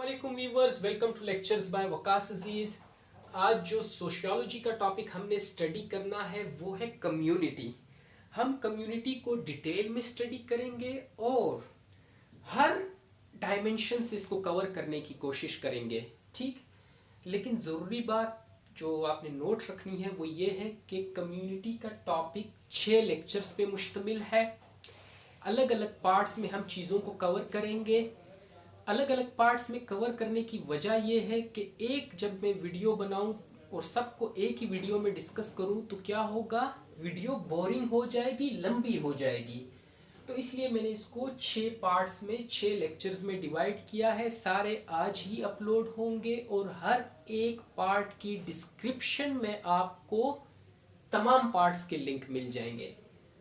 अस्सलामुअलैकुम viewers, welcome to lectures by Waqas Aziz. आज जो सोशियोलॉजी का टॉपिक हमने स्टडी करना है वो है कम्युनिटी। हम कम्युनिटी को डिटेल में स्टडी करेंगे और हर डायमेंशन से इसको कवर करने की कोशिश करेंगे। ठीक, लेकिन ज़रूरी बात जो आपने नोट रखनी है वो ये है कि कम्युनिटी का टॉपिक 6 लेक्चर्स पे मुश्तमिल है। अलग अलग पार्ट्स में हम चीज़ों को कवर करेंगे। अलग अलग पार्ट्स में कवर करने की वजह यह है कि एक जब मैं वीडियो बनाऊं और सबको एक ही वीडियो में डिस्कस करूं तो क्या होगा, वीडियो बोरिंग हो जाएगी, लंबी हो जाएगी। तो इसलिए मैंने इसको 6 पार्ट्स में 6 लेक्चर्स में डिवाइड किया है। सारे आज ही अपलोड होंगे और हर एक पार्ट की डिस्क्रिप्शन में आपको तमाम पार्ट्स के लिंक मिल जाएंगे।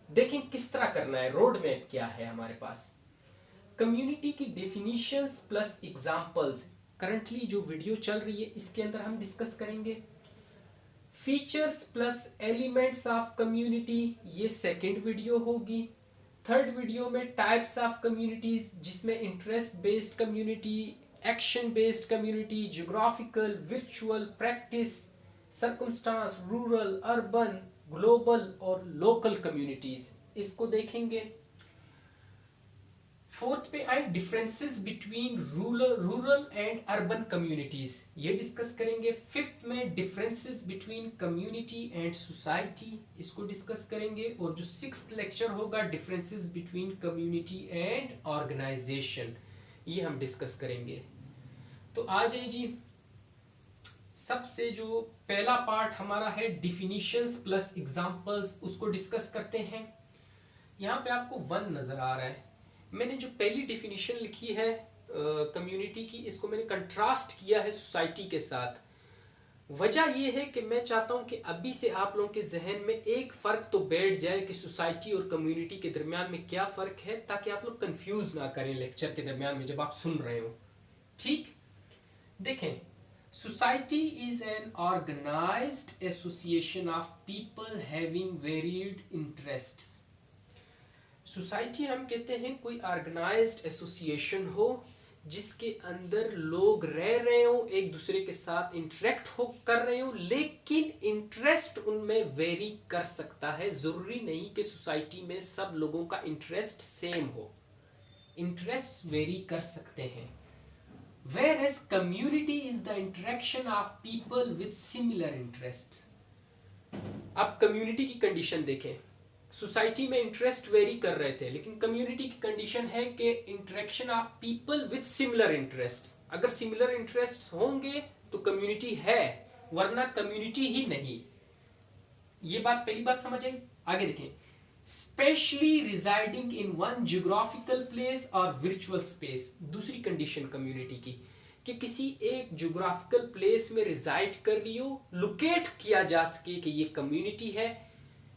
देखें किस तरह करना है, रोड मैप क्या है हमारे पास। कम्युनिटी की डेफिनेशंस प्लस एग्जांपल्स करंटली जो वीडियो चल रही है इसके अंदर हम डिस्कस करेंगे। Features plus elements of community ये सेकंड वीडियो होगी। थर्ड वीडियो में टाइप्स ऑफ कम्युनिटीज जिसमें interest based community, action based community, geographical, virtual, practice, circumstance, rural, urban, global और लोकल कम्युनिटीज इसको देखेंगे। फोर्थ पे आए differences between rural and urban communities, ये डिस्कस करेंगे। फिफ्थ में differences between community and society, इसको डिस्कस करेंगे। और जो सिक्स्थ लेक्चर होगा differences between community and organisation, ये हम डिस्कस करेंगे। तो आ जाए जी, सबसे जो पहला पार्ट हमारा है डिफिनीशंस प्लस एग्जांपल्स, उसको डिस्कस करते हैं। यहाँ पे आपको वन नजर आ रहा है। मैंने जो पहली डिफिनीशन लिखी है कम्युनिटी की, इसको मैंने कंट्रास्ट किया है सोसाइटी के साथ। वजह यह है कि मैं चाहता हूं कि अभी से आप लोगों के जहन में एक फ़र्क तो बैठ जाए कि सोसाइटी और कम्युनिटी के दरमियान में क्या फ़र्क है, ताकि आप लोग कंफ्यूज ना करें लेक्चर के दरमियान में जब आप सुन रहे हो। ठीक, देखें, society is an organised association of people having varied interests. Society हम कहते हैं कोई ऑर्गेनाइज्ड एसोसिएशन हो जिसके अंदर लोग रह रहे हो, एक दूसरे के साथ इंटरेक्ट हो कर रहे हो, लेकिन इंटरेस्ट उनमें वेरी कर सकता है। जरूरी नहीं कि सोसाइटी में सब लोगों का इंटरेस्ट सेम हो, इंटरेस्ट वेरी कर सकते हैं। Whereas community is the interaction of people with similar interests. अब कम्युनिटी की कंडीशन देखें। सोसाइटी में इंटरेस्ट वेरी कर रहे थे, लेकिन कम्युनिटी की कंडीशन है कि interaction of people with similar interest. अगर सिमिलर इंटरेस्ट होंगे तो कम्युनिटी है, वरना कम्युनिटी ही नहीं। ये बात, पहली बात समझ आई। आगे देखें, specially residing in one geographical place और वर्चुअल स्पेस। दूसरी कंडीशन कम्युनिटी की कि किसी एक जियोग्राफिकल प्लेस में रिजाइड कर रही हो, लोकेट किया जा सके कि ये कम्युनिटी है।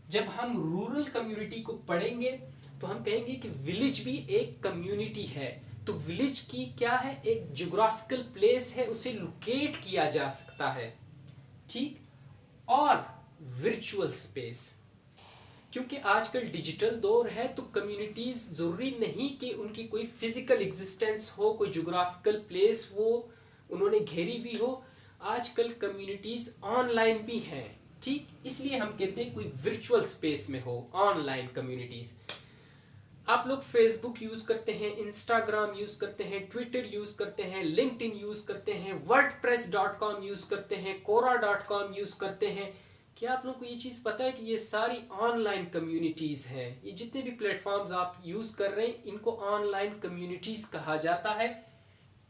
जब हम रूरल कम्युनिटी को पढ़ेंगे तो हम कहेंगे कि विलेज भी एक कम्युनिटी है। तो विलेज की क्या है, एक जियोग्राफिकल प्लेस है, उसे लोकेट किया जा सकता है। ठीक, और वर्चुअल स्पेस, क्योंकि आजकल डिजिटल दौर है तो कम्युनिटीज जरूरी नहीं कि उनकी कोई फिजिकल एग्जिस्टेंस हो, कोई जियोग्राफिकल प्लेस वो उन्होंने घेरी हुई हो। आजकल कम्युनिटीज ऑनलाइन भी हैं। ठीक, इसलिए हम कहते हैं कोई वर्चुअल स्पेस में हो, ऑनलाइन कम्युनिटीज। आप लोग फेसबुक यूज करते हैं, इंस्टाग्राम यूज करते हैं, ट्विटर यूज करते हैं, लिंक्डइन यूज करते हैं, wordpress.com यूज करते हैं, quora.com यूज करते हैं। क्या आप लोग को ये चीज़ पता है कि ये सारी ऑनलाइन कम्युनिटीज़ हैं? ये जितने भी प्लेटफॉर्म्स आप यूज़ कर रहे हैं इनको ऑनलाइन कम्युनिटीज़ कहा जाता है।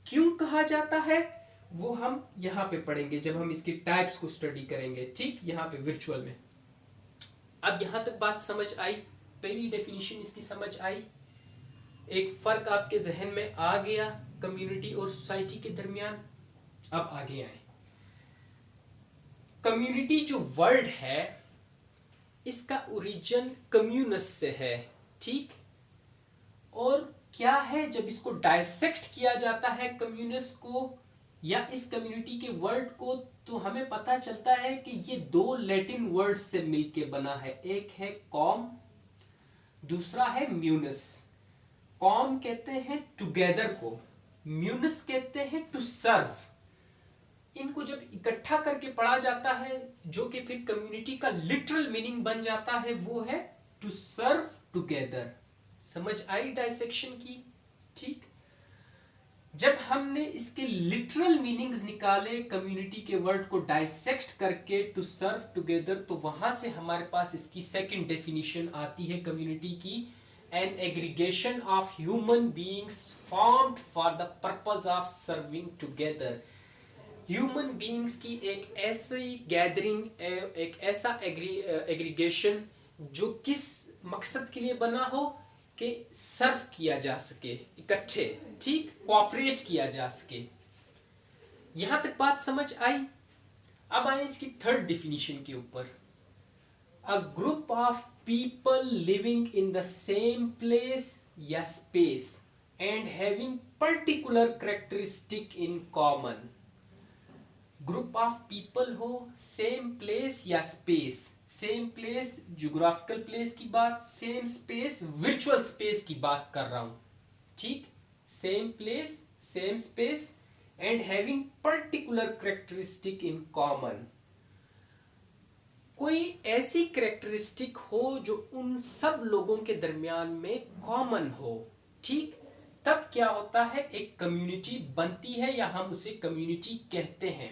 क्यों कहा जाता है वो हम यहाँ पे पढ़ेंगे जब हम इसके टाइप्स को स्टडी करेंगे। ठीक, यहाँ पे वर्चुअल में। अब यहाँ तक बात समझ आई, पहली डेफिनेशन इसकी समझ आई, एक फ़र्क आपके जहन में आ गया कम्युनिटी और सोसाइटी के दरमियान। अब आगे आए, कम्युनिटी जो वर्ड है इसका ओरिजिन कम्यूनस से है। ठीक, और क्या है, जब इसको डायसेक्ट किया जाता है कम्यूनस को या इस कम्युनिटी के वर्ड को, तो हमें पता चलता है कि ये दो लैटिन वर्ड से मिलके बना है। एक है कॉम, दूसरा है म्यूनस। कॉम कहते हैं टुगेदर को, म्यूनस कहते हैं टू सर्व। इनको जब इकट्ठा करके पढ़ा जाता है, जो कि फिर कम्युनिटी का लिटरल मीनिंग बन जाता है, वो है टू सर्व टुगेदर। समझ आई डायसेक्शन की? ठीक। जब हमने इसके लिटरल मीनिंग्स निकाले कम्युनिटी के वर्ड को डाइसेक्ट करके टू सर्व टुगेदर, तो वहां से हमारे पास इसकी सेकंड डेफिनेशन आती है कम्युनिटी की, an aggregation of human beings formed for the purpose of serving together. Human beings की एक ऐसी गैदरिंग, एक ऐसा एग्रीगेशन जो किस मकसद के लिए बना हो कि सर्व किया जा सके, इकट्ठे, ठीक, कोऑपरेट किया जा सके। यहां तक बात समझ आई? अब आए इसकी थर्ड डिफिनीशन के ऊपर। A group of people living in the same place या space and having particular characteristic in common. Group of people हो, सेम प्लेस या space. Same place geographical place की बात, सेम स्पेस वर्चुअल स्पेस की बात कर रहा हूं, ठीक। Same place, same space and having particular characteristic in common. कोई ऐसी कैरेक्टरिस्टिक हो जो उन सब लोगों के दरमियान में कॉमन हो, ठीक। तब क्या होता है, एक कम्युनिटी बनती है, या हम उसे कम्युनिटी कहते हैं।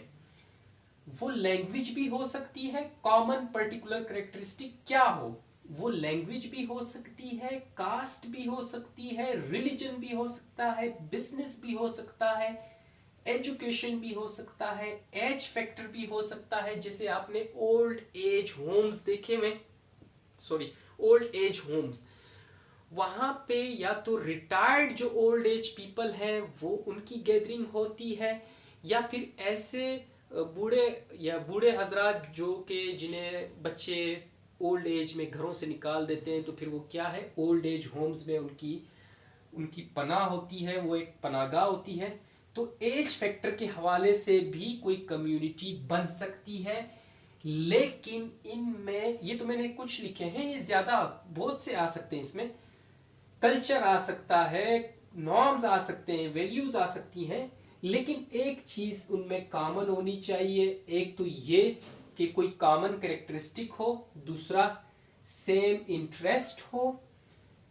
वो लैंग्वेज भी हो सकती है, कॉमन पर्टिकुलर कैरेक्टरिस्टिक क्या हो, वो लैंग्वेज भी हो सकती है, कास्ट भी हो सकती है, रिलीजन भी हो सकता है, बिजनेस भी हो सकता है, एजुकेशन भी हो सकता है, एज फैक्टर भी हो सकता है। जैसे आपने ओल्ड एज होम्स देखे हुए, ओल्ड एज होम्स, वहां पे या तो रिटायर्ड जो ओल्ड एज पीपल हैं वो उनकी गैदरिंग होती है, या फिर ऐसे बूढ़े हजरात जो कि जिन्हें बच्चे ओल्ड एज में घरों से निकाल देते हैं, तो फिर वो क्या है, ओल्ड एज होम्स में उनकी पनाह होती है, वो एक पनाहगाह होती है। तो एज फैक्टर के हवाले से भी कोई कम्युनिटी बन सकती है। लेकिन इनमें, ये तो मैंने कुछ लिखे हैं, ये ज्यादा बहुत से आ सकते हैं। इसमें कल्चर आ सकता है, नॉर्म्स आ सकते हैं, वैल्यूज आ सकती हैं, लेकिन एक चीज उनमें कॉमन होनी चाहिए। एक तो ये कि कोई कॉमन कैरेक्टरिस्टिक हो, दूसरा सेम इंटरेस्ट हो,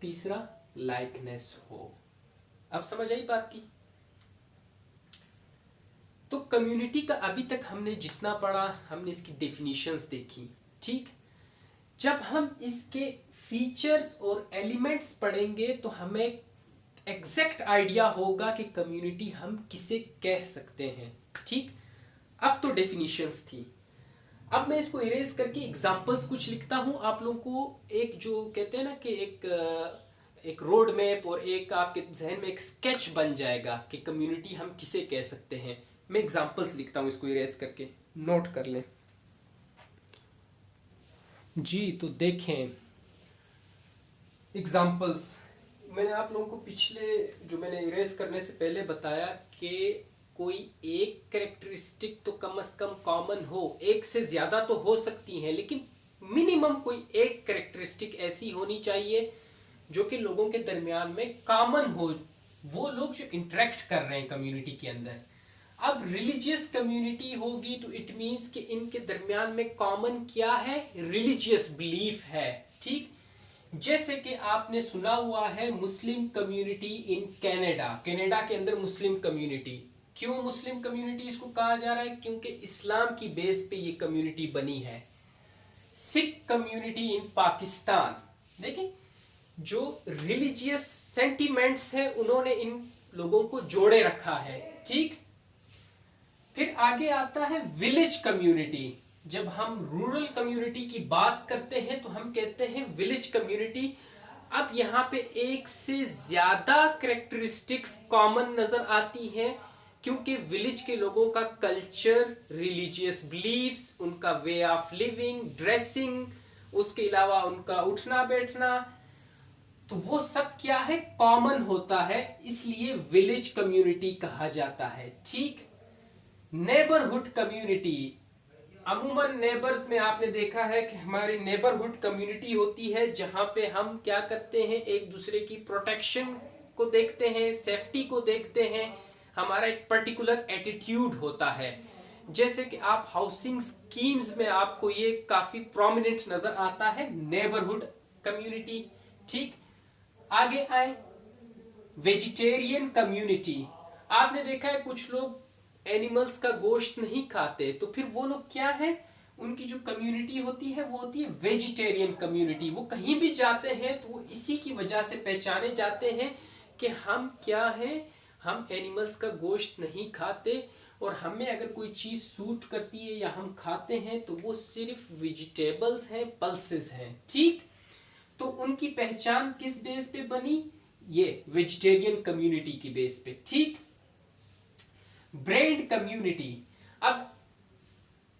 तीसरा लाइकनेस हो। अब समझ आई बात की? तो कम्युनिटी का अभी तक हमने जितना पढ़ा, हमने इसकी डेफिनेशंस देखी, ठीक। जब हम इसके फीचर्स और एलिमेंट्स पढ़ेंगे तो हमें एग्जैक्ट आइडिया होगा कि कम्युनिटी हम किसे कह सकते हैं, ठीक। अब तो डेफिनेशंस थी, अब मैं इसको इरेज करके एग्जांपल्स कुछ लिखता हूं आप लोगों को। एक जो कहते हैं ना कि एक रोड मैप और एक आपके जहन में एक स्केच बन जाएगा कि कम्युनिटी हम किसे कह सकते हैं। मैं एग्जांपल्स लिखता हूं, इसको इरेज करके नोट कर लें जी। तो देखें एग्जांपल्स, मैंने आप लोगों को पिछले जो मैंने इरेज करने से पहले बताया कि कोई एक कैरेक्टरिस्टिक तो कम से कम कॉमन हो, एक से ज्यादा तो हो सकती हैं, लेकिन मिनिमम कोई एक कैरेक्टरिस्टिक ऐसी होनी चाहिए जो कि लोगों के दरमियान में कॉमन हो, वो लोग जो इंटरेक्ट कर रहे हैं कम्युनिटी के अंदर। अब रिलीजियस कम्युनिटी होगी तो इट मीन्स कि इनके दरमियान में कॉमन क्या है, रिलीजियस बिलीफ है, ठीक। जैसे कि आपने सुना हुआ है Muslim community in Canada, Canada के अंदर मुस्लिम कम्युनिटी। क्यों मुस्लिम कम्युनिटी इसको कहा जा रहा है? क्योंकि इस्लाम की बेस पे ये कम्युनिटी बनी है। सिख कम्युनिटी इन पाकिस्तान, देखिए जो रिलीजियस सेंटिमेंट्स है उन्होंने इन लोगों को जोड़े रखा है, ठीक। फिर आगे आता है विलेज कम्युनिटी। जब हम रूरल कम्युनिटी की बात करते हैं तो हम कहते हैं विलेज कम्युनिटी। अब यहाँ पे एक से ज्यादा कैरेक्टरिस्टिक्स कॉमन नजर आती हैं, क्योंकि विलेज के लोगों का कल्चर, रिलीजियस बिलीफ्स, उनका वे ऑफ लिविंग, ड्रेसिंग, उसके अलावा उनका उठना बैठना, तो वो सब क्या है, कॉमन होता है, इसलिए विलेज कम्युनिटी कहा जाता है, ठीक। नेबरहुड कम्युनिटी, अमूमन नेबर्स में आपने देखा है कि हमारी नेबरहुड कम्युनिटी होती है, जहां पे हम क्या करते हैं, एक दूसरे की प्रोटेक्शन को देखते हैं, सेफ्टी को देखते हैं, हमारा एक पर्टिकुलर एटीट्यूड होता है। जैसे कि आप हाउसिंग स्कीम्स में आपको ये काफी प्रोमिनेंट नजर आता है, नेबरहुड कम्युनिटी। ठीक, आगे आए वेजिटेरियन कम्युनिटी। आपने देखा है कुछ लोग एनिमल्स का गोश्त नहीं खाते, तो फिर वो लोग क्या है, उनकी जो कम्युनिटी होती है वो होती है वेजिटेरियन कम्युनिटी। वो कहीं भी जाते हैं तो वो इसी की वजह से पहचाने जाते हैं कि हम क्या हैं, हम एनिमल्स का गोश्त नहीं खाते, और हमें अगर कोई चीज़ सूट करती है या हम खाते हैं तो वो सिर्फ वेजिटेबल्स हैं, पल्सेस हैं। ठीक, तो उनकी पहचान किस बेस पे बनी, ये वेजिटेरियन कम्युनिटी की बेस पे। ठीक, ब्रांड कम्युनिटी। अब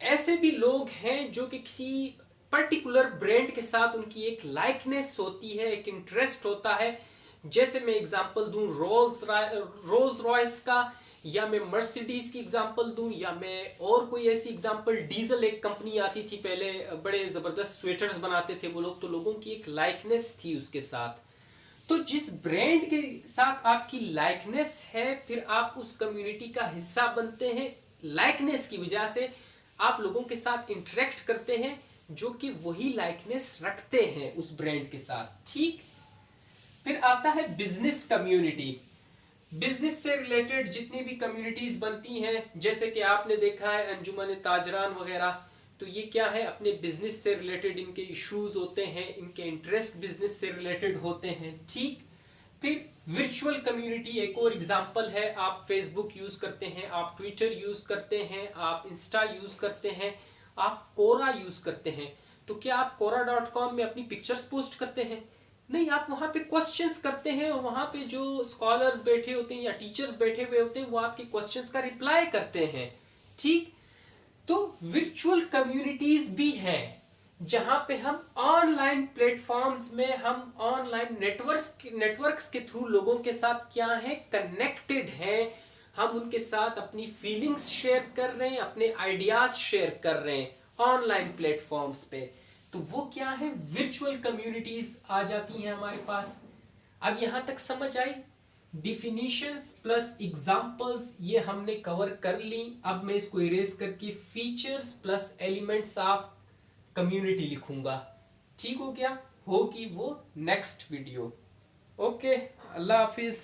ऐसे भी लोग हैं जो कि किसी पर्टिकुलर ब्रांड के साथ उनकी एक लाइकनेस होती है, एक इंटरेस्ट होता है। जैसे मैं एग्जांपल दूं रोल्स रॉयस का, या मैं मर्सिडीज की एग्जांपल दूं, या मैं और कोई ऐसी एग्जांपल, डीजल एक कंपनी आती थी पहले, बड़े जबरदस्त स्वेटर्स बनाते थे वो लोग, तो लोगों की एक लाइकनेस थी उसके साथ। तो जिस ब्रांड के साथ आपकी लाइकनेस है, फिर आप उस कम्युनिटी का हिस्सा बनते हैं। लाइकनेस की वजह से आप लोगों के साथ इंटरेक्ट करते हैं जो कि वही लाइकनेस रखते हैं उस ब्रांड के साथ। ठीक, फिर आता है बिजनेस कम्युनिटी। बिजनेस से रिलेटेड जितनी भी कम्युनिटीज बनती हैं, जैसे कि आपने देखा है अंजुमन ताजरान वगैरह, तो ये क्या है, अपने बिजनेस से रिलेटेड इनके इश्यूज होते हैं, इनके इंटरेस्ट बिजनेस से रिलेटेड होते हैं। ठीक, फिर वर्चुअल कम्युनिटी एक और एग्जांपल है। आप फेसबुक यूज करते हैं, आप ट्विटर यूज करते हैं, आप इंस्टा यूज करते हैं, आप कोरा यूज करते हैं, तो क्या आप quora.com में अपनी पिक्चर्स पोस्ट करते हैं? नहीं, आप वहां पे क्वेश्चंस करते हैं, और वहां पे जो स्कॉलर्स बैठे होते हैं या टीचर्स बैठे हुए होते हैं वो आपके क्वेश्चंस का रिप्लाई करते हैं। ठीक, तो वर्चुअल कम्युनिटीज भी हैं जहां पे हम ऑनलाइन प्लेटफॉर्म्स में, हम ऑनलाइन नेटवर्क्स के थ्रू लोगों के साथ क्या है, कनेक्टेड हैं। हम उनके साथ अपनी फीलिंग्स शेयर कर रहे हैं, अपने आइडियाज शेयर कर रहे हैं ऑनलाइन प्लेटफॉर्म्स पे, तो वो क्या है, वर्चुअल कम्युनिटीज आ जाती हैं हमारे पास। अब यहां तक समझ आई? डिफिनीशंस प्लस एग्जांपल्स ये हमने कवर कर ली। अब मैं इसको इरेज करके features plus elements of community लिखूंगा। ठीक हो गया? होगी वो नेक्स्ट वीडियो। ओके, अल्लाह हाफिज।